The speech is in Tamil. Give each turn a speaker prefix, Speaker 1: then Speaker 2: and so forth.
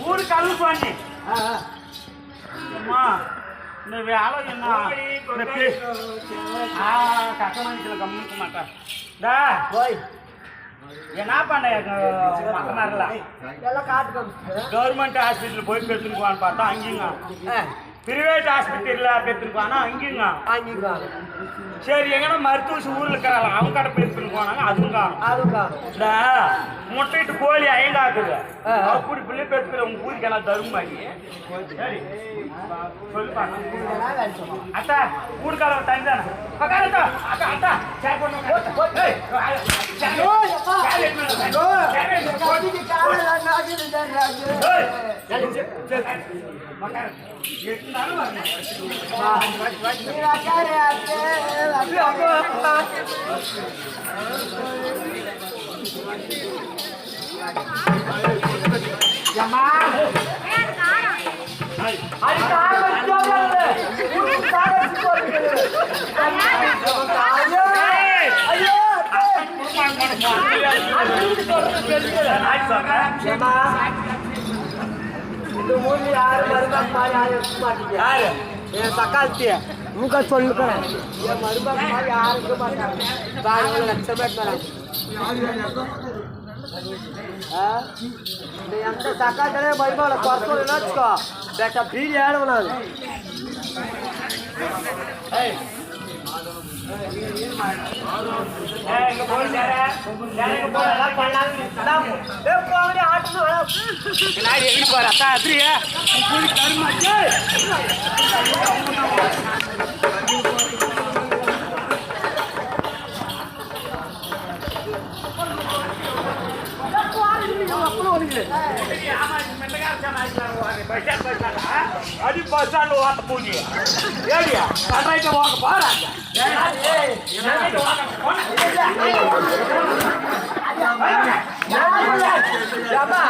Speaker 1: ஊருக்கு அழுப்பாண்டி இந்த வேலை என்ன கஷ்டமானிச்சில் கம்மிக்க மாட்டேன் என்ன பண்ண கவர்மெண்ட் ஹாஸ்பிட்டல் போய் பெற்றுக்குவான்னு பார்த்தா அங்கேங்க பிரைவேட் ஹாஸ்பிட்டலில் பெற்றுக்குவானா அங்கேங்க சரி எங்கன்னா மருத்துவ ஊரில் இருக்கிறாங்க அவங்க கடை பெற்றுக்குவானாங்க அதுவும் முட்டைட்டு கோழி ஐந்தாக்குது அப்படி பிள்ளை பெற்றுக்கிற உங்க ஊருக்கு தரும் மாதிரி சரி சொல்லிப்பாங்க அத்தா ஊருக்கார தனி தானே அக்கா அக்கா அத்தா சேர்
Speaker 2: சக்காலத்திய மூக்க சொல்லுக்கிறேன் மருமக மாதிரி யாருக்கு மாட்டாங்க லட்சம் பேர் ఎంత సకాలనే బయట కొరత నచ్చుకో బెట్ట బీడి ఏడవనాలి
Speaker 1: అది బస్ స్టాండ్ వాట పూజ ఏడియా కట్రైతే ఒక బారా
Speaker 2: జమా